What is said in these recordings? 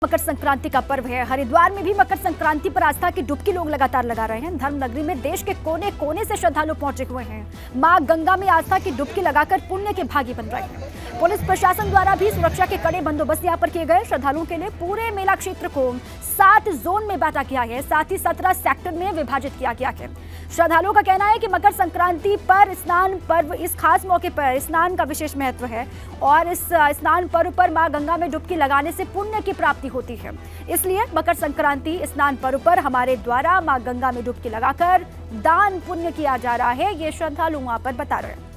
मकर संक्रांति का पर्व है। हरिद्वार में भी मकर संक्रांति पर आस्था की डुबकी लोग लगातार लगा रहे हैं। धर्म नगरी में देश के कोने कोने से श्रद्धालु पहुंचे हुए हैं। मां गंगा में आस्था की डुबकी लगाकर पुण्य के भागी बन रहे हैं। पुलिस प्रशासन द्वारा भी सुरक्षा के कड़े बंदोबस्त यहाँ पर किए गए। श्रद्धालुओं के लिए पूरे मेला क्षेत्र को 7 जोन में बांटा गया है, साथ ही 17 सेक्टर में विभाजित किया गया है। श्रद्धालुओं का कहना है कि मकर संक्रांति पर स्नान पर्व, इस खास मौके पर स्नान का विशेष महत्व है और इस स्नान पर्व पर मां गंगा में डुबकी लगाने से पुण्य की प्राप्ति होती है। इसलिए मकर संक्रांति स्नान पर्व पर हमारे द्वारा मां गंगा में डुबकी लगाकर दान पुण्य किया जा रहा है, ये श्रद्धालु वहां पर बता रहे हैं।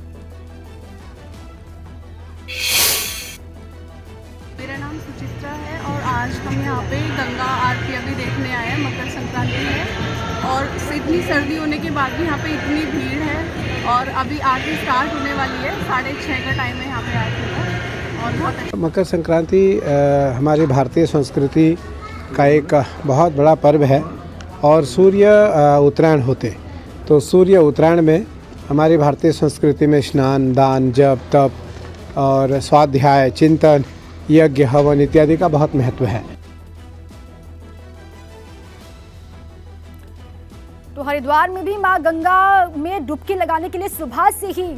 मेरा नाम सुचित्रा है और आज हम यहाँ पे गंगा आरती अभी देखने आए हैं। मकर संक्रांति है और इतनी सर्दी होने के बाद भी यहाँ पे इतनी भीड़ है और अभी आरती स्टार्ट होने वाली है। 6:30 का टाइम है यहाँ पे आरती का और बहुत अच्छा। मकर संक्रांति हमारी भारतीय संस्कृति का एक बहुत बड़ा पर्व है और सूर्य उत्तरायण होते तो सूर्य उत्तरायण में हमारी भारतीय संस्कृति में स्नान, दान, जप, तप और स्वाध्याय, चिंतन, यज्ञ, हवन इत्यादि का बहुत महत्व है। तो हरिद्वार में भी मां गंगा में डुबकी लगाने के लिए सुबह से ही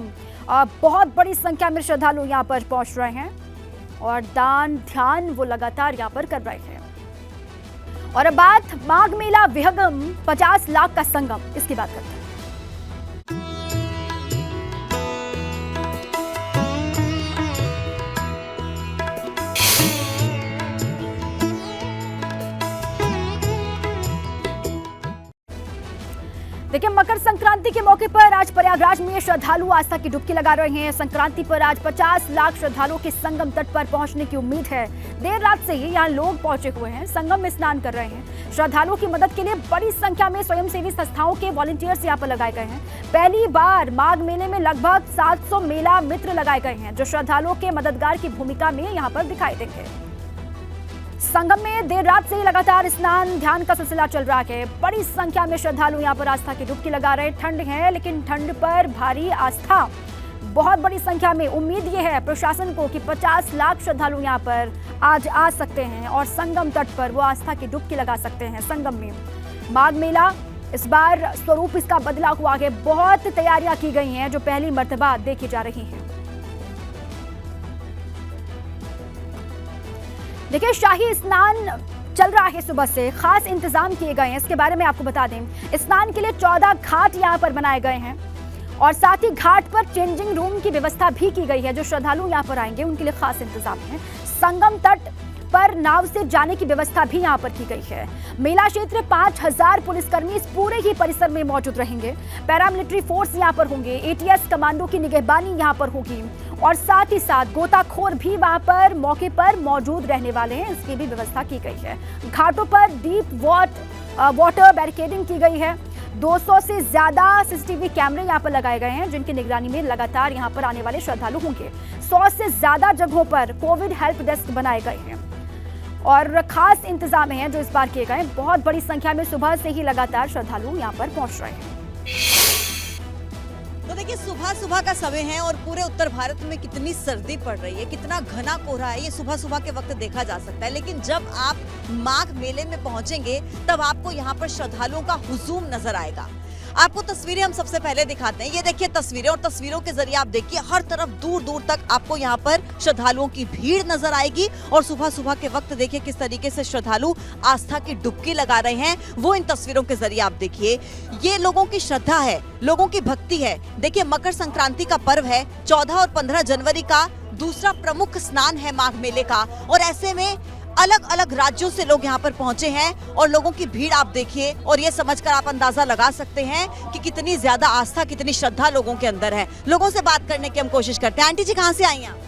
बहुत बड़ी संख्या में श्रद्धालु यहां पर पहुंच रहे हैं और दान ध्यान वो लगातार यहां पर कर रहे हैं। और अब बात माघ मेला विहंगम 50 लाख का संगम, इसकी बात करते हैं। देखिए, मकर संक्रांति के मौके पर आज प्रयागराज में श्रद्धालु आस्था की डुबकी लगा रहे हैं। संक्रांति पर आज 50 लाख श्रद्धालुओं के संगम तट पर पहुंचने की उम्मीद है। देर रात से ही यहाँ लोग पहुंचे हुए हैं, संगम में स्नान कर रहे हैं। श्रद्धालुओं की मदद के लिए बड़ी संख्या में स्वयंसेवी संस्थाओं के वॉलंटियर्स यहाँ पर लगाए गए हैं। पहली बार माघ मेले में लगभग 700 मेला मित्र लगाए गए हैं, जो श्रद्धालुओं के मददगार की भूमिका में यहाँ पर दिखाई देंगे। संगम में देर रात से ही लगातार स्नान ध्यान का सिलसिला चल रहा है। बड़ी संख्या में श्रद्धालु यहां पर आस्था की डुबकी लगा रहे हैं। ठंड है लेकिन ठंड पर भारी आस्था, बहुत बड़ी संख्या में। उम्मीद ये है प्रशासन को कि 50 लाख श्रद्धालु यहां पर आज आ सकते हैं और संगम तट पर वो आस्था की डुबकी लगा सकते हैं। संगम में माघ मेला इस बार स्वरूप इसका बदला हुआ है। बहुत तैयारियां की गई हैं जो पहली मर्तबा देखी जा रही हैं। देखिए, शाही स्नान चल रहा है सुबह से, खास इंतजाम किए गए हैं। इसके बारे में आपको बता दें, स्नान के लिए 14 घाट यहां पर बनाए गए हैं और साथ ही घाट पर चेंजिंग रूम की व्यवस्था भी की गई है। जो श्रद्धालु यहां पर आएंगे उनके लिए खास इंतजाम है। संगम तट पर नाव से जाने की व्यवस्था भी यहां पर की गई है। मेला क्षेत्र 5000 पुलिसकर्मी इस पूरे ही परिसर में मौजूद रहेंगे। पैरामिलिट्री फोर्स यहां पर होंगे, एटीएस कमांडो की निगहबानी यहां पर होगी और साथ ही साथ गोताखोर भी वहां पर मौके पर मौजूद रहने वाले हैं, इसकी भी व्यवस्था की गई है। घाटों पर डीप वाटर बैरिकेडिंग की गई है। 200 से ज्यादा सीसीटीवी कैमरे यहां पर लगाए गए हैं, जिनकी निगरानी में लगातार यहां पर आने वाले श्रद्धालु होंगे। 100 से ज्यादा जगहों पर कोविड हेल्प डेस्क बनाए गए हैं और खास इंतजाम हैं जो इस बार किए गए। बहुत बड़ी संख्या में सुबह से ही लगातार श्रद्धालु यहां पर पहुंच रहे हैं। तो देखिए, सुबह का समय है और पूरे उत्तर भारत में कितनी सर्दी पड़ रही है, कितना घना कोहरा है, ये सुबह के वक्त देखा जा सकता है। लेकिन जब आप माघ मेले में पहुंचेंगे तब आपको यहाँ पर श्रद्धालुओं का हुजूम नजर आएगा। आपको तस्वीरें हम सबसे पहले दिखाते हैं। ये देखिए तस्वीरें, और तस्वीरों के जरिए आप देखिए हर तरफ दूर दूर तक आपको यहाँ पर श्रद्धालुओं की भीड़ नजर आएगी। और सुबह के वक्त देखिए किस तरीके से श्रद्धालु आस्था की डुबकी लगा रहे हैं, वो इन तस्वीरों के जरिए आप देखिए। ये लोगों की श्रद्धा है, लोगों की भक्ति है। देखिए, मकर संक्रांति का पर्व है। 14 और 15 जनवरी का दूसरा प्रमुख स्नान है माघ मेले का और ऐसे में अलग अलग राज्यों से लोग यहाँ पर पहुंचे हैं और लोगों की भीड़ आप देखिए और ये समझकर आप अंदाजा लगा सकते हैं कि कितनी ज्यादा आस्था, कितनी श्रद्धा लोगों के अंदर है। लोगों से बात करने की हम कोशिश करते हैं। आंटी जी, कहाँ से आई हैं आप?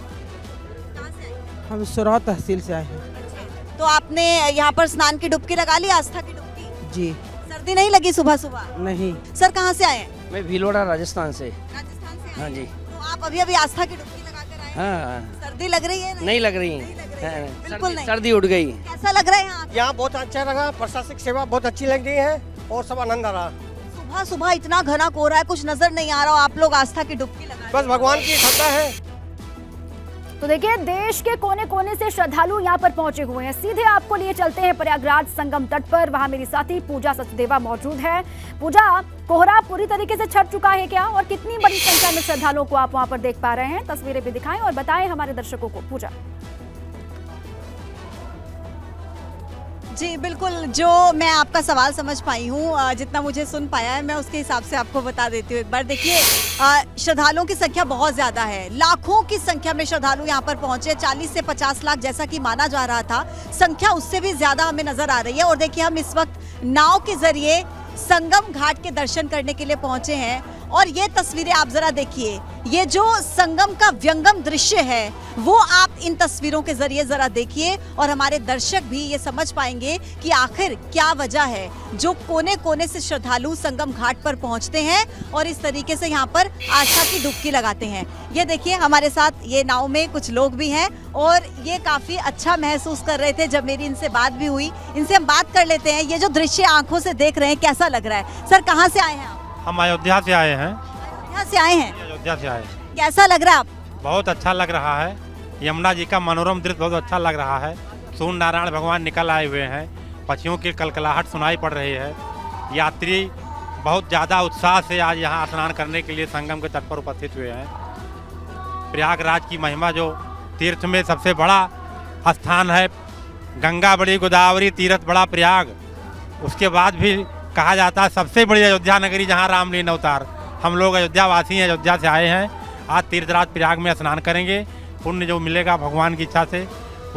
कहाँ से आई? हम सुरहा तहसील से आए हैं। तो आपने यहाँ पर स्नान की डुबकी लगा ली, आस्था की डुबकी? जी। सर्दी नहीं लगी सुबह? नहीं। सर, कहाँ से आए हैं? मैं भीलवाड़ा राजस्थान से। राजस्थान से? हाँ जी। तो आप अभी आस्था की डुबकी लगा कर आए? हाँ। सर्दी लग रही है? नहीं लग रही बिल्कुल नहीं। सर्दी उड़ गई। कैसा लग रहा है यहाँ बहुत अच्छा लगा, प्रशासनिक सेवा बहुत अच्छी लग रही है और सब आनंद आ रहा। सुबह इतना घना कोहरा है, कुछ नजर नहीं आ रहा, आप लोग आस्था की डुबकी लगा रहे हैं। बस भगवान की श्रद्धा है। तो देखिए, देश के कोने कोने से श्रद्धालु यहाँ पर पहुंचे हुए हैं। सीधे आपको लिए चलते हैं प्रयागराज संगम तट पर। वहां मेरी साथी पूजा सचदेवा मौजूद है। पूजा, कोहरा पूरी तरीके से छट चुका है क्या, और कितनी बड़ी संख्या में श्रद्धालुओं को आप वहां पर देख पा रहे हैं? तस्वीरें भी दिखाएं और बताएं हमारे दर्शकों को। पूजा जी बिल्कुल, जो मैं आपका सवाल समझ पाई हूँ, जितना मुझे सुन पाया है, मैं उसके हिसाब से आपको बता देती हूँ। एक बार देखिए, श्रद्धालुओं की संख्या बहुत ज़्यादा है। लाखों की संख्या में श्रद्धालु यहाँ पर पहुँचे। 40 से 50 लाख जैसा कि माना जा रहा था, संख्या उससे भी ज़्यादा हमें नज़र आ रही है। और देखिए, हम इस वक्त नाव के ज़रिए संगम घाट के दर्शन करने के लिए पहुँचे हैं। और ये तस्वीरें आप ज़रा देखिए, ये जो संगम का व्यंगम दृश्य है वो आप इन तस्वीरों के जरिए जरा देखिए, और हमारे दर्शक भी ये समझ पाएंगे कि आखिर क्या वजह है जो कोने कोने से श्रद्धालु संगम घाट पर पहुंचते हैं और इस तरीके से यहाँ पर आस्था की डुबकी लगाते हैं। ये देखिए, हमारे साथ ये नाव में कुछ लोग भी हैं और ये काफ़ी अच्छा महसूस कर रहे थे जब मेरी इनसे बात भी हुई। इनसे हम बात कर लेते हैं। ये जो दृश्य आंखों से देख रहे हैं, कैसा लग रहा है? सर, कहाँ से आए हैं आप? हम अयोध्या से आए हैं। अयोध्या से आए हैं? अयोध्या से आए। कैसा लग रहा है आप? बहुत अच्छा लग रहा है। यमुना जी का मनोरम दृश्य बहुत अच्छा लग रहा है। सूर्य नारायण भगवान निकल आए हुए हैं। पक्षियों की कलकलाहट सुनाई पड़ रही है। यात्री बहुत ज़्यादा उत्साह से आज यहाँ स्नान करने के लिए संगम के तट पर उपस्थित हुए हैं। प्रयागराज की महिमा, जो तीर्थ में सबसे बड़ा स्थान है, गंगा बड़ी गोदावरी तीर्थ बड़ा प्रयाग, उसके बाद भी कहा जाता है सबसे बड़ी अयोध्या नगरी जहाँ रामलीला अवतार। हम लोग अयोध्या वासी हैं, अयोध्या से आए हैं। आज तीर्थराज प्रयाग में स्नान करेंगे। पुण्य जो मिलेगा भगवान की इच्छा से,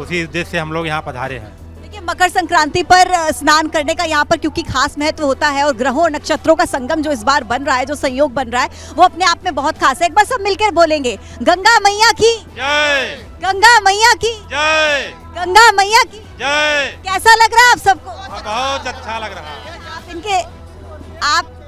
उसी उद्देश्य से हम लोग यहाँ पधारे हैं। देखिए, मकर संक्रांति पर स्नान करने का यहाँ पर क्योंकि खास महत्व होता है, और ग्रहों और नक्षत्रों का संगम जो इस बार बन रहा है, जो संयोग बन रहा है, वो अपने आप में बहुत खास है। एक बार सब मिलकर बोलेंगे, गंगा मैया की जय, गंगा मैया की जय, गंगा मैया की जय। कैसा लग रहा है आप सबको? बहुत अच्छा लग रहा है। आप इनके आप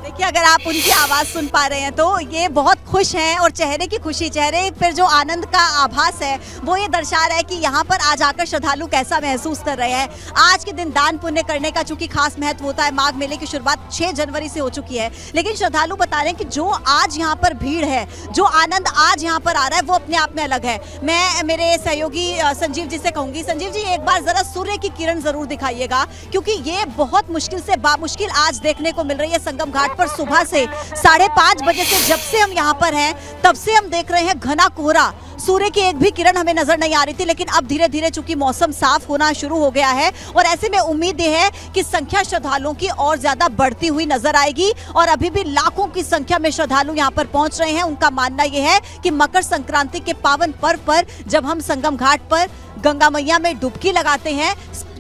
देखिए, अगर आप उनकी आवाज़ सुन पा रहे हैं तो ये बहुत खुश हैं, और चेहरे की खुशी, चेहरे पर जो आनंद का आभास है वो ये दर्शा रहा है कि यहाँ पर आज आकर श्रद्धालु कैसा महसूस कर रहे हैं। आज के दिन दान पुण्य करने का चूंकि खास महत्व होता है। माघ मेले की शुरुआत 6 जनवरी से हो चुकी है, लेकिन श्रद्धालु बता रहे हैं कि जो आज यहाँ पर भीड़ है, जो आनंद आज यहाँ पर आ रहा है, वो अपने आप में अलग है। मैं मेरे सहयोगी संजीव जी से कहूँगी, संजीव जी एक बार ज़रा सूर्य की किरण ज़रूर दिखाइएगा, क्योंकि ये बहुत मुश्किल से बामुश्किल आज देखने को मिल रही है संगम घाट पर। सुबह से 5:30 बजे से जब से हम यहाँ पर हैं, तब से हम देख रहे हैं घना कोहरा। सूर्य की एक भी किरण हमें नजर नहीं आ रही थी, लेकिन अब धीरे धीरे चूंकि मौसम साफ होना शुरू हो गया है, और ऐसे में उम्मीद ये है कि संख्या श्रद्धालुओं की और ज्यादा बढ़ती हुई नजर आएगी। और अभी भी लाखों की संख्या में श्रद्धालु यहाँ पर पहुंच रहे हैं। उनका मानना यह है कि मकर संक्रांति के पावन पर्व पर जब हम संगम घाट पर गंगा मैया में डुबकी लगाते हैं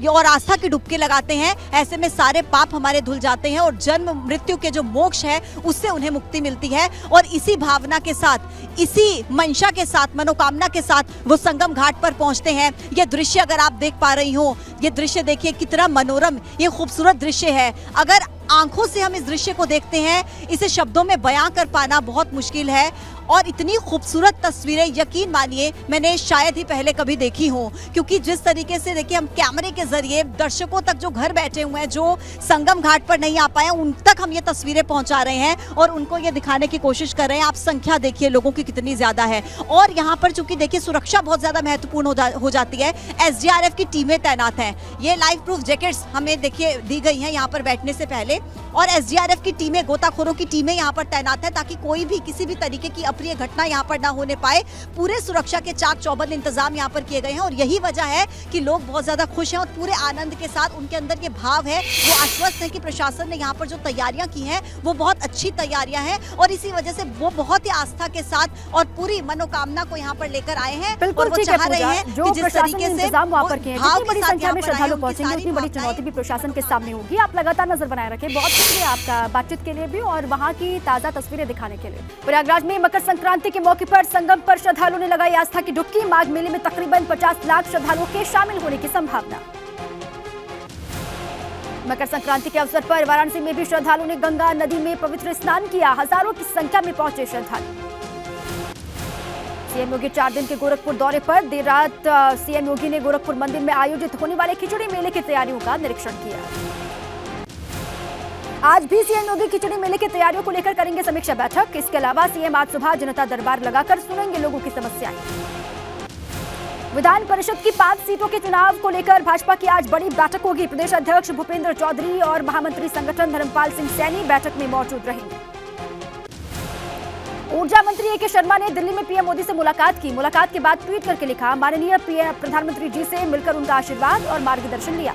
और आस्था की डुबकी लगाते हैं, ऐसे में सारे पाप हमारे धुल जाते हैं और जन्म मृत्यु के जो मोक्ष है उससे उन्हें मुक्ति मिलती है। और इसी भावना के साथ, इसी मंशा के साथ, मनोकामना के साथ वो संगम घाट पर पहुंचते हैं। ये दृश्य अगर आप देख पा रही हो, ये दृश्य देखिए कितना मनोरम, ये खूबसूरत दृश्य है। अगर आंखों से हम इस दृश्य को देखते हैं, इसे शब्दों में बयां कर पाना बहुत मुश्किल है। और इतनी खूबसूरत तस्वीरें यकीन मानिए मैंने शायद ही पहले कभी देखी हो, क्योंकि जिस तरीके से देखिए हम कैमरे के जरिए दर्शकों तक, जो घर बैठे हुए हैं, जो संगम घाट पर नहीं आ पाए, उन तक हम ये तस्वीरें पहुंचा रहे हैं और उनको ये दिखाने की कोशिश कर रहे हैं। आप संख्या देखिए लोगों की कितनी ज्यादा है। और यहाँ पर चूंकि देखिए सुरक्षा बहुत ज्यादा महत्वपूर्ण हो जाती है, SDRF की टीमें तैनात हैं। ये लाइफ प्रूफ जैकेट्स हमें देखिए दी गई हैं यहाँ पर बैठने से पहले, और SDRF की टीमें, गोताखोरों की टीमें यहाँ पर तैनात है, ताकि कोई भी किसी भी तरीके की अप्रिय घटना यहाँ पर ना होने पाए। पूरे सुरक्षा के चाक चौबंद इंतजाम यहाँ पर किए गए हैं, और यही वजह है कि लोग बहुत ज्यादा खुश हैं और पूरे आनंद के साथ उनके अंदर ये भाव है, वो आश्वस्त है कि प्रशासन ने यहाँ पर जो तैयारियां की हैं वो बहुत अच्छी तैयारियां हैं, और इसी वजह से वो बहुत ही आस्था के साथ और पूरी मनोकामना को यहाँ पर लेकर आए हैं। बिल्कुल ठीक है पूजा, जो प्रशासन ने इंतजाम वहाँ पर किए हैं, जितनी बड़ी संख्या में श्रद्धालु पहुंचेंगे उतनी बड़ी चुनौती भी प्रशासन के सामने होगी। आप लगातार नजर बनाए रखें। बहुत शुक्रिया आपका बातचीत के लिए भी और वहाँ की ताजा तस्वीरें दिखाने के लिए। प्रयागराज में मकर संक्रांति के मौके पर संगम पर श्रद्धालुओं ने लगाई आस्था की डुबकी। माघ मेले में तकरीबन 50 लाख श्रद्धालुओं के शामिल होने की संभावना। मकर संक्रांति के अवसर पर वाराणसी में भी श्रद्धालुओं ने गंगा नदी में पवित्र स्नान किया। हजारों की संख्या में पहुंचे श्रद्धालु। सीएम योगी 4 दिन के गोरखपुर दौरे पर। देर रात सीएम योगी ने गोरखपुर मंदिर में आयोजित होने वाले खिचड़ी मेले की तैयारियों का निरीक्षण किया। आज भी सीएम योगी खिचड़ी मेले की तैयारियों को लेकर करेंगे समीक्षा बैठक। इसके अलावा सीएम आज सुबह जनता दरबार लगाकर सुनेंगे लोगों की समस्याएं। विधान परिषद की 5 सीटों के चुनाव को लेकर भाजपा की आज बड़ी बैठक होगी। प्रदेश अध्यक्ष भूपेंद्र चौधरी और महामंत्री संगठन धर्मपाल सिंह सैनी बैठक में मौजूद रहेंगे। ऊर्जा मंत्री ए.के. शर्मा ने दिल्ली में पीएम मोदी से मुलाकात की। मुलाकात के बाद ट्वीट करके लिखा, माननीय प्रधानमंत्री जी से मिलकर उनका आशीर्वाद और मार्गदर्शन लिया।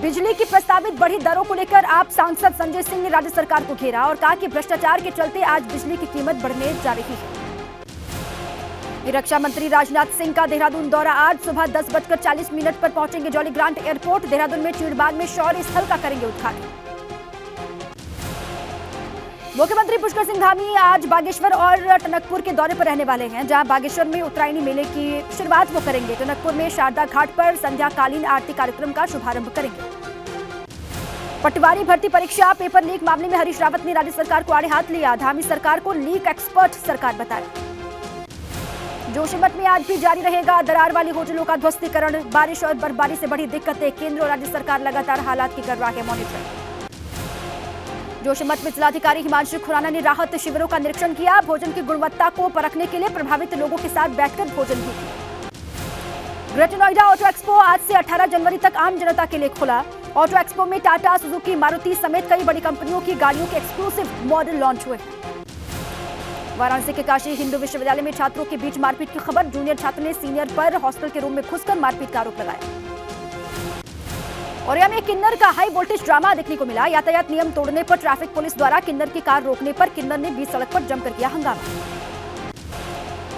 बिजली की प्रस्तावित बढ़ी दरों को लेकर आप सांसद संजय सिंह ने राज्य सरकार को घेरा और कहा कि भ्रष्टाचार के चलते आज बिजली की कीमत बढ़ने जा रही है। रक्षा मंत्री राजनाथ सिंह का देहरादून दौरा। आज सुबह 10:40 पर पहुंचेंगे जॉली ग्रांट एयरपोर्ट। देहरादून में चीड़बाग में शौर्य स्थल का करेंगे उद्घाटन। मुख्यमंत्री पुष्कर सिंह धामी आज बागेश्वर और टनकपुर के दौरे पर रहने वाले हैं, जहां बागेश्वर में उत्तरायणी मेले की शुरुआत वो करेंगे। टनकपुर में शारदा घाट पर संध्याकालीन आरती कार्यक्रम का शुभारंभ करेंगे। पटवारी भर्ती परीक्षा पेपर लीक मामले में हरीश रावत ने राज्य सरकार को आड़े हाथ लिया। धामी सरकार को लीक एक्सपर्ट सरकार बताया। जोशीमठ में आज भी जारी रहेगा दरार वाली होटलों का ध्वस्तीकरण। बारिश और बर्फबारी से बढ़ी दिक्कतें, केंद्र और राज्य सरकार लगातार हालात की कर रहा है मॉनिटरिंग। जोशीमठ में जिलाधिकारी हिमांशु खुराना ने राहत शिविरों का निरीक्षण किया। भोजन की गुणवत्ता को परखने के लिए प्रभावित लोगों के साथ बैठकर भोजन भी किया। ग्रेटर नोएडा ऑटो एक्सपो आज से 18 जनवरी तक आम जनता के लिए खुला। ऑटो एक्सपो में टाटा, सुजुकी, मारुति समेत कई बड़ी कंपनियों की गाड़ियों के एक्सक्लूसिव मॉडल लॉन्च हुए हैं। वाराणसी के काशी हिंदू विश्वविद्यालय में छात्रों के बीच मारपीट की खबर। जूनियर छात्र ने सीनियर पर हॉस्टल के रूम में घुसकर मारपीट का आरोप लगाया। औरैया में किन्नर का हाई वोल्टेज ड्रामा देखने को मिला। यातायात नियम तोड़ने पर ट्रैफिक पुलिस द्वारा किन्नर की कार रोकने पर किन्नर ने बीच सड़क पर जमकर किया हंगामा।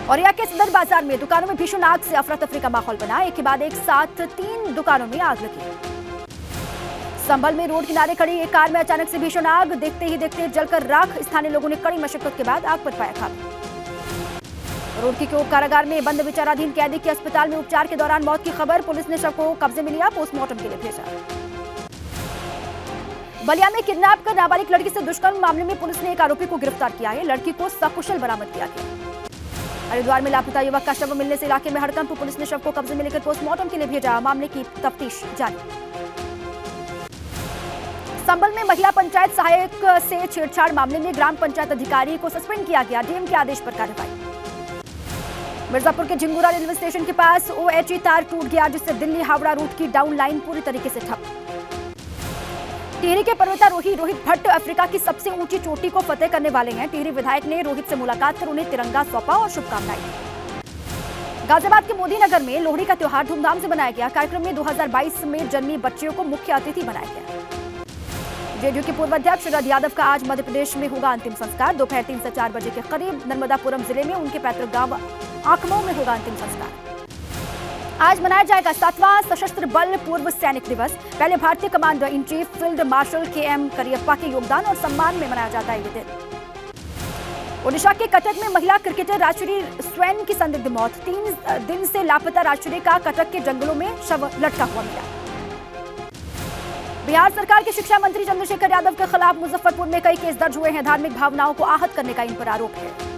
औरैया के सदर बाजार में दुकानों में भीषण आग से अफरा तफरी का माहौल बना। एक के बाद एक साथ 3 दुकानों में आग लगी। संभल में रोड किनारे खड़ी एक कार में अचानक से भीषण आग, देखते ही देखते जलकर राख। स्थानीय लोगों ने कड़ी मशक्कत के बाद आग पर पाया काबू। रोड की कोक कारागार में बंद विचाराधीन कैदी की अस्पताल में उपचार के दौरान मौत की खबर। पुलिस ने शव को कब्जे में लिया, पोस्टमार्टम के लिए भेजा। बलिया में किडनैप कर नाबालिग लड़की से दुष्कर्म मामले में पुलिस ने एक आरोपी को गिरफ्तार किया है। लड़की को सकुशल बरामद किया गया। हरिद्वार में लापता युवक का शव मिलने से इलाके में हड़कंप। पुलिस ने शव को कब्जे में लेकर पोस्टमार्टम के लिए भेजा। मामले की तफ्तीश जारी। संभल में महिला पंचायत सहायक से छेड़छाड़ मामले में ग्राम पंचायत अधिकारी को सस्पेंड किया गया। डीएम के आदेश पर कार्रवाई। मिर्जापुर के झिंगुरा रेलवे स्टेशन के पास ओएचई तार टूट गया, जिससे दिल्ली हावड़ा रूट की डाउन लाइन पूरी तरीके से ठप। टिहरी के पर्वतारोही रोहित भट्ट अफ्रीका की सबसे ऊंची चोटी को फतेह करने वाले हैं। टिहरी विधायक ने रोहित से मुलाकात कर उन्हें तिरंगा सौंपा और शुभकामनाएं दी। गाजियाबाद के मोदी नगर में लोहड़ी का त्योहार धूमधाम से मनाया गया। कार्यक्रम में 2022 में जन्मी बच्चियों को मुख्य अतिथि बनाया गया। जेडीयू के पूर्व अध्यक्ष शरद यादव का आज मध्य प्रदेश में होगा अंतिम संस्कार। दोपहर 3 से 4 बजे के करीब नर्मदापुरम जिले में उनके पैतृक गांव आखमऊ में होगा अंतिम संस्कार। आज मनाया जाएगा 7वां सशस्त्र बल पूर्व सैनिक दिवस। पहले भारतीय commander in chief field marshal KM. Cariappa के योगदान और सम्मान में मनाया जाता है ये दिन। ओडिशा के कटक में महिला क्रिकेटर राजश्री स्वैन की संदिग्ध मौत। 3 दिन से लापता राजश्री का कटक के जंगलों में शव लटका हुआ मिला। बिहार सरकार के शिक्षा मंत्री चंद्रशेखर यादव के खिलाफ मुजफ्फरपुर में कई केस दर्ज हुए हैं। धार्मिक भावनाओं को आहत करने का इन पर आरोप है।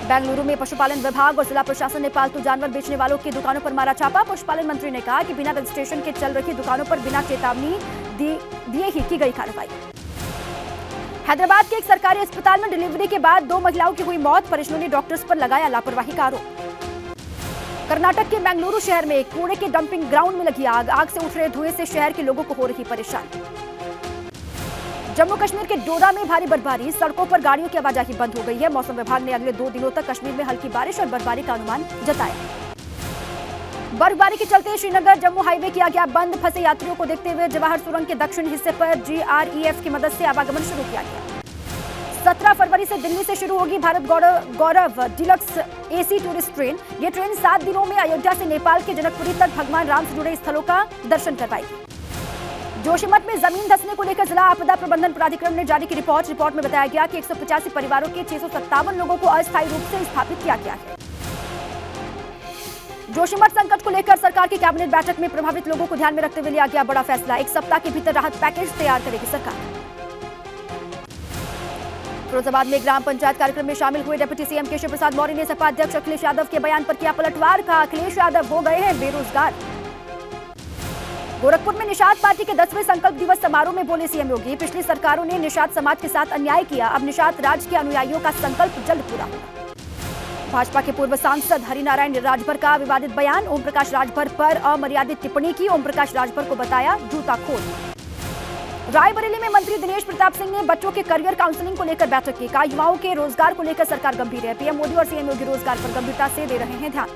बेंगलुरु में पशुपालन विभाग और जिला प्रशासन ने पालतू जानवर बेचने वालों की दुकानों पर मारा छापा। पशुपालन मंत्री ने कहा कि बिना रजिस्ट्रेशन के चल रही दुकानों पर बिना चेतावनी दिए ही की गई कार्रवाई। हैदराबाद के एक सरकारी अस्पताल में डिलीवरी के बाद 2 महिलाओं की हुई मौत। परिजनों ने डॉक्टर्स पर लगाया लापरवाही का आरोप। कर्नाटक के बेंगलुरु शहर में कूड़े के डंपिंग ग्राउंड में लगी आग। आग से उठ रहे धुएं से शहर के लोगों को हो रही परेशानी। जम्मू कश्मीर के डोडा में भारी बर्फबारी। सड़कों पर गाड़ियों की आवाजाही बंद हो गई है। मौसम विभाग ने अगले 2 दिनों तक कश्मीर में हल्की बारिश और बर्फबारी का अनुमान जताया। बर्फबारी के चलते श्रीनगर जम्मू हाईवे किया गया बंद। फंसे यात्रियों को देखते हुए जवाहर सुरंग के दक्षिण हिस्से पर GREF की मदद से आवागमन शुरू किया गया। 17 फरवरी से दिल्ली से शुरू होगी भारत गौरव डिलक्स AC टूरिस्ट ट्रेन। ये ट्रेन 7 दिनों में अयोध्या से नेपाल के जनकपुरी तक भगवान राम से जुड़े स्थलों का दर्शन करवाएगी। जोशीमठ में जमीन धंसने को लेकर जिला आपदा प्रबंधन प्राधिकरण ने जारी की रिपोर्ट में बताया गया कि 185 परिवारों के 657 लोगों को अस्थायी रूप से स्थापित किया गया है। जोशीमठ संकट को लेकर सरकार की कैबिनेट बैठक में प्रभावित लोगों को ध्यान में रखते हुए लिया गया बड़ा फैसला। 1 सप्ताह के भीतर राहत पैकेज तैयार करेगी सरकार। फिरोजाबाद में ग्राम पंचायत कार्यक्रम में शामिल हुए डिप्टी सीएम केशव प्रसाद मौर्य ने सपा अध्यक्ष अखिलेश यादव के बयान पर किया पलटवार। कहा अखिलेश यादव हो गए हैं बेरोजगार। गोरखपुर में निषाद पार्टी के 10वें संकल्प दिवस समारोह में बोले सीएम योगी, पिछली सरकारों ने निषाद समाज के साथ अन्याय किया, अब निषाद राज के अनुयायियों का संकल्प जल्द पूरा होगा। भाजपा के पूर्व सांसद हरिनारायण राजभर का विवादित बयान, ओम प्रकाश राजभर पर अमर्यादित टिप्पणी की, ओम प्रकाश राजभर को बताया जूताखोर। रायबरेली में मंत्री दिनेश प्रताप सिंह ने बच्चों के करियर काउंसलिंग को लेकर बैठक की, कहा युवाओं के रोजगार को लेकर सरकार गंभीर है, पीएम मोदी और सीएम योगी रोजगार पर गंभीरता से दे रहे हैं ध्यान।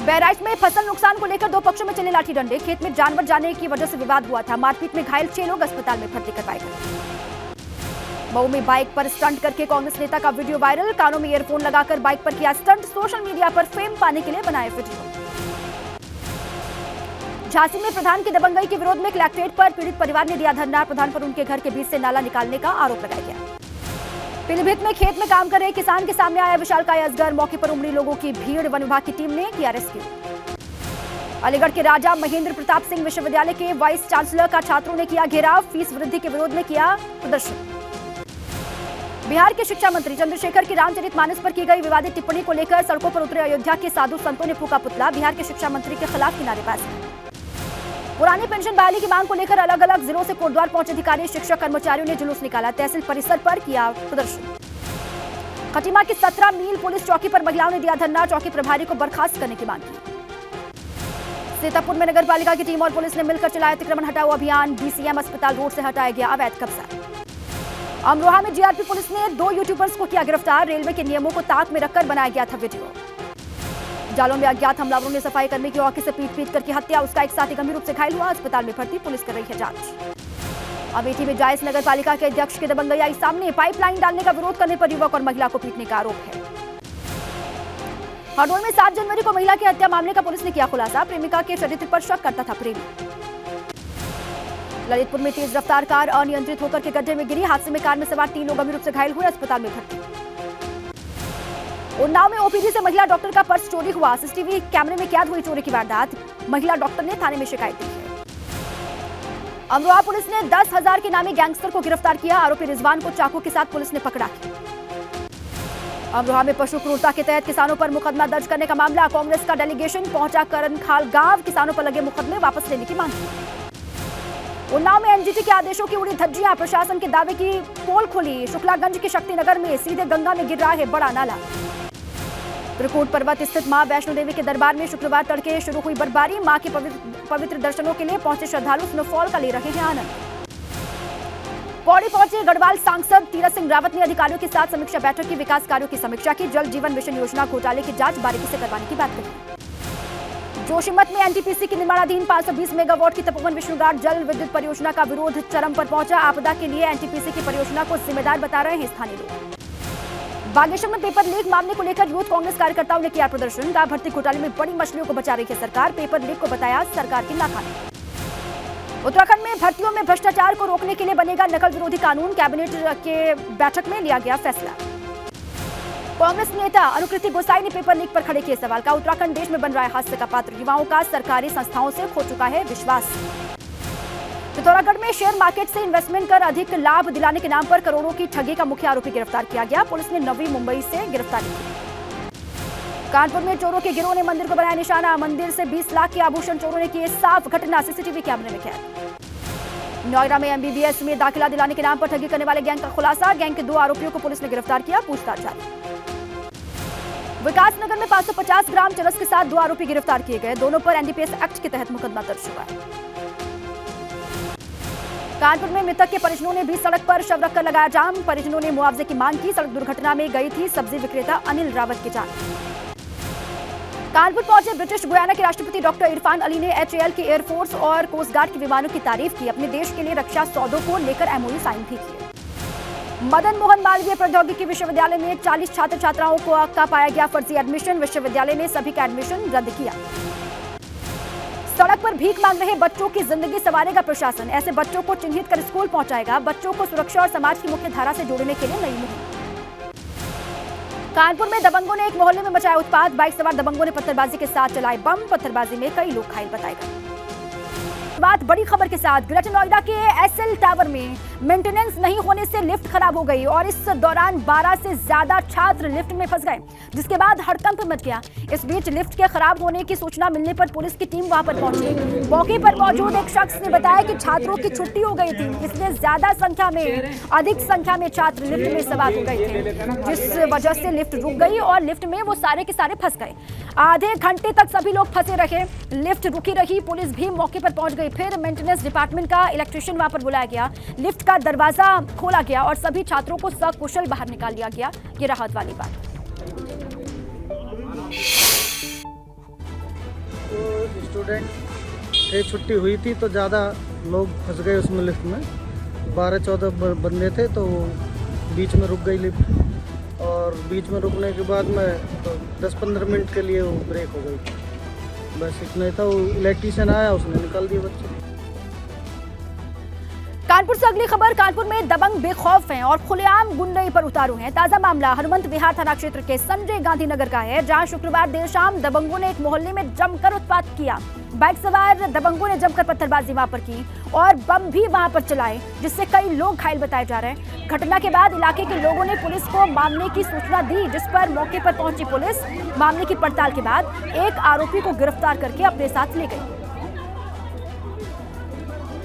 बहराइच में फसल नुकसान को लेकर दो पक्षों में चले लाठी डंडे, खेत में जानवर जाने की वजह से विवाद हुआ था, मारपीट में घायल 6 लोग अस्पताल में भर्ती करवाए गए। मऊ में बाइक पर स्टंट करके कांग्रेस नेता का वीडियो वायरल, कानों में ईयरफोन लगाकर बाइक पर किया स्टंट, सोशल मीडिया पर फेम पाने के लिए बनाए वीडियो। झांसी में प्रधान की दबंगई के विरोध में कलेक्ट्रेट पर पीड़ित परिवार ने दिया धरना, प्रधान पर उनके घर के बीच से नाला निकालने का आरोप लगाया गया। पीलीभीत में खेत में काम कर रहे किसान के सामने आया विशालकाय अजगर, मौके पर उमड़ी लोगों की भीड़, वन विभाग की टीम ने किया रेस्क्यू। अलीगढ़ के राजा महेंद्र प्रताप सिंह विश्वविद्यालय के वाइस चांसलर का छात्रों ने किया घेराव, फीस वृद्धि के विरोध में किया प्रदर्शन। बिहार के शिक्षा मंत्री चंद्रशेखर की रामचरितमानस पर की गई विवादित टिप्पणी को लेकर सड़कों पर उतरे अयोध्या के साधु संतों ने फूका पुतला, बिहार के शिक्षा मंत्री के खिलाफ की नारेबाजी। पुरानी पेंशन बहाली की मांग को लेकर अलग अलग जिलों से कोटद्वार पहुंचे अधिकारी, शिक्षक कर्मचारियों ने जुलूस निकाला, तहसील परिसर पर किया प्रदर्शन। खटीमा की 17 मील पुलिस चौकी पर महिलाओं ने दिया धरना, चौकी प्रभारी को बर्खास्त करने की मांग की। सीतापुर में नगर पालिका की टीम और पुलिस ने मिलकर चलाया अतिक्रमण हटाओ अभियान, बीसीएम अस्पताल रोड से हटाया गया अवैध कब्जा। अमरोहा में जीआरपी पुलिस ने 2 यूट्यूबर्स को किया गिरफ्तार, रेलवे के नियमों को ताक में रखकर बनाया गया था वीडियो। जालौन में अज्ञात हमलावरों ने सफाई कर्मी की हॉकी से पीट करके हत्या, उसका एक साथी गंभीर रूप से घायल हुआ, अस्पताल में भर्ती, पुलिस कर रही है जांच। अमेठी में जायस नगर पालिका के अध्यक्ष की दबंगई आई सामने, पाइपलाइन डालने का विरोध करने पर युवक और महिला को पीटने का आरोप है। हरदोई में 7 जनवरी को महिला की हत्या मामले का पुलिस ने किया खुलासा, प्रेमिका के चरित्र पर शक करता था प्रेमी। ललितपुर में तेज रफ्तार कार अनियंत्रित होकर के गड्ढे में गिरी, हादसे में कार में सवार 3 लोग गंभीर रूप से घायल हुए, अस्पताल में भर्ती। उन्नाव में ओपीडी से महिला डॉक्टर का पर्स चोरी हुआ, सीसीटीवी कैमरे में कैद हुई चोरी की वारदात, महिला डॉक्टर ने थाने में शिकायत दी है। अमरोहा पुलिस ने 10,000 के नामी गैंगस्टर को गिरफ्तार किया, आरोपी रिजवान को चाकू के साथ पुलिस ने पकड़ा। अमरोहा में पशु क्रूरता के तहत किसानों पर मुकदमा दर्ज करने का मामला, कांग्रेस का डेलीगेशन पहुंचा करनखाल गांव, किसानों पर लगे मुकदमे वापस लेने की मांग की। उन्नाव में एनजीटी के आदेशों की उड़ी धज्जियां, प्रशासन के दावे की पोल खुली, शुक्लागंज के शक्तिनगर में सीधे गंगा में गिर रहा है बड़ा नाला। त्रिकूट पर्वत स्थित मां वैष्णो देवी के दरबार में शुक्रवार तड़के शुरू हुई बर्फबारी, मां के पवित्र दर्शनों के लिए पहुंचे श्रद्धालु स्नोफॉल का ले रहे हैं आनंद। पौड़ी पहुंचे गढ़वाल सांसद तीरथ सिंह रावत ने अधिकारियों के साथ समीक्षा बैठक की, विकास कार्यों की समीक्षा की, जल जीवन मिशन योजना घोटाले की जांच बारीकी से करवाने की बात कही। जोशीमठ में एनटीपीसी की निर्माणाधीन 520 मेगावाट की तपोवन विष्णुघाट जल विद्युत परियोजना का विरोध चरम पर पहुंचा, आपदा के लिए एनटीपीसी की परियोजना को जिम्मेदार बता रहे हैं स्थानीय लोग। बागेश्वर में पेपर लीक मामले को लेकर यूथ कांग्रेस कार्यकर्ताओं ने किया प्रदर्शन, कहा भर्ती घोटाले में बड़ी मछलियों को बचा रही है सरकार, पेपर लीक को बताया सरकार की नाकामी। उत्तराखंड में भर्तियों में भ्रष्टाचार को रोकने के लिए बनेगा नकल विरोधी कानून, कैबिनेट के बैठक में लिया गया फैसला। कांग्रेस नेता अनुकृति गोसाई ने पेपर लीक पर खड़े किए सवाल, का उत्तराखंड देश में बन रहा है हास्य का पात्र, युवाओं का सरकारी संस्थाओं से खो चुका है विश्वास। पिथौरागढ़ में शेयर मार्केट से इन्वेस्टमेंट कर अधिक लाभ दिलाने के नाम पर करोड़ों की ठगी का मुख्य आरोपी गिरफ्तार किया गया, पुलिस ने नवी मुंबई से गिरफ्तारी की। कानपुर में चोरों के गिरोह ने मंदिर को बनाया निशाना, मंदिर से 20 लाख के आभूषण चोरों ने किए साफ, घटना सीसीटीवी कैमरे में कैद। नोएडा में एमबीबीएस में दाखिला दिलाने के नाम पर ठगी करने वाले गैंग का खुलासा, गैंग के 2 आरोपियों को पुलिस ने गिरफ्तार किया, पूछताछ जारी। विकासनगर में 550 ग्राम चरस के साथ 2 आरोपी गिरफ्तार किए गए, दोनों पर एनडीपीएस एक्ट के तहत मुकदमा दर्ज हुआ है। कानपुर में मृतक के परिजनों ने भी सड़क पर शव रखकर लगाया जाम, परिजनों ने मुआवजे की मांग की, सड़क दुर्घटना में गई थी सब्जी विक्रेता अनिल रावत की जान। कानपुर पहुंचे ब्रिटिश गुयाना के राष्ट्रपति डॉक्टर इरफान अली ने एचएएल की एयरफोर्स और कोस्ट गार्ड के विमानों की तारीफ की, अपने देश के लिए रक्षा सौदों को लेकर एमओयू साइन भी किए। मदन मोहन मालवीय प्रौद्योगिकी विश्वविद्यालय में 40 छात्र छात्राओं का पाया गया फर्जी एडमिशन, विश्वविद्यालय ने सभी का एडमिशन रद्द किया। सड़क पर भीख मांग रहे बच्चों की जिंदगी संवारेगा प्रशासन, ऐसे बच्चों को चिन्हित कर स्कूल पहुंचाएगा, बच्चों को सुरक्षा और समाज की मुख्य धारा से जोड़ने के लिए नई मुहिम। कानपुर में दबंगों ने एक मोहल्ले में मचाया उत्पात, बाइक सवार दबंगों ने पत्थरबाजी के साथ चलाए बम, पत्थरबाजी में कई लोग घायल बताए गए। इस बात बड़ी खबर के साथ ग्रेटर नोएडा के एसएल टावर में मेंटेनेंस नहीं होने से लिफ्ट खराब हो गई और इस दौरान 12 से ज्यादा छात्र लिफ्ट में फंस गए, जिसके बाद हड़कंप मच गया। इस बीच लिफ्ट के खराब होने की सूचना मिलने पर पुलिस की टीम वहां पर पहुंची। मौके पर मौजूद एक शख्स ने बताया कि छात्रों की छुट्टी हो गई थी, इसलिए अधिक संख्या में छात्र लिफ्ट में सवार हो गए थे, जिस वजह से लिफ्ट रुक गई और लिफ्ट में वो सारे के सारे फंस गए। आधे घंटे तक सभी लोग फंसे रहे, लिफ्ट रुकी रही, पुलिस भी मौके पर पहुंच गई। फिर मेंटेनेंस डिपार्टमेंट का इलेक्ट्रिशियन वहां पर बुलाया गया, लिफ्ट का दरवाजा खोला गया और सभी छात्रों को सकुशल बाहर निकाल लिया गया। ये राहत वाली बात। तो स्टूडेंट की छुट्टी हुई थी तो ज़्यादा लोग फंस गए उसमें लिफ्ट में, 12-14 बंदे थे तो बीच में रुक गई लिफ्ट और बीच में रुकने के बाद में तो 10-15 मिनट के लिए वो ब्रेक हो गई। बस इतना ही था। वो इलेक्ट्रीशियन आया, उसने निकाल दिए बच्चे। कानपुर से अगली खबर। कानपुर में दबंग बेखौफ हैं और खुलेआम गुंडई पर उतारू हैं। ताजा मामला हनुमंत विहार थाना क्षेत्र के संजय गांधी नगर का है, जहां शुक्रवार देर शाम दबंगों ने एक मोहल्ले में जमकर उत्पात किया। बाइक सवार दबंगों ने जमकर पत्थरबाजी वहां पर की और बम भी वहां पर चलाए, जिससे कई लोग घायल बताए जा रहे हैं। घटना के बाद इलाके के लोगों ने पुलिस को मामले की सूचना दी, जिस पर मौके पर पहुंची पुलिस मामले की पड़ताल के बाद एक आरोपी को गिरफ्तार करके अपने साथ ले गई।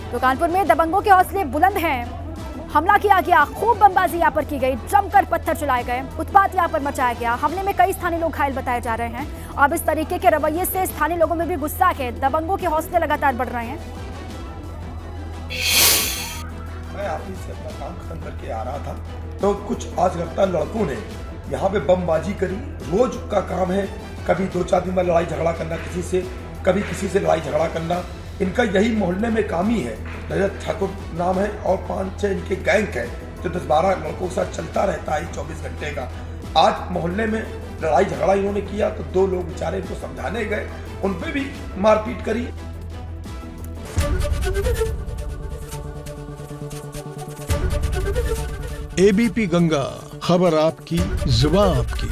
तो कानपुर में दबंगों के हौसले बुलंद हैं। हमला किया गया, खूब बमबाजी यहाँ पर की गई, जमकर पत्थर चलाए गए, उत्पात यहाँ पर मचाया गया। हमले में कई स्थानीय लोग घायल बताए जा रहे हैं। अब इस तरीके के रवैये से स्थानीय लोगों में भी गुस्सा है। दबंगों के हौसले लगातार बढ़ रहे हैं। मैं ऑफिस से अपना काम खत्म करके आ रहा था तो कुछ आज लगता लड़कों ने यहाँ पे बमबाजी करी। रोज का काम है, कभी 2-4 दिन में लड़ाई झगड़ा करना किसी से, कभी किसी से लड़ाई झगड़ा करना। इनका यही मोहल्ले में काम ही है। रजत ठाकुर नाम है और 5-6 इनके गैंग है जो 10-12 लड़कों के साथ चलता रहता है 24 घंटे का। आज मोहल्ले में लड़ाई झगड़ा इन्होंने किया तो 2 लोग बेचारे इनको समझाने गए, उन पे भी मारपीट करी। एबीपी गंगा, खबर आपकी, जुबान आपकी।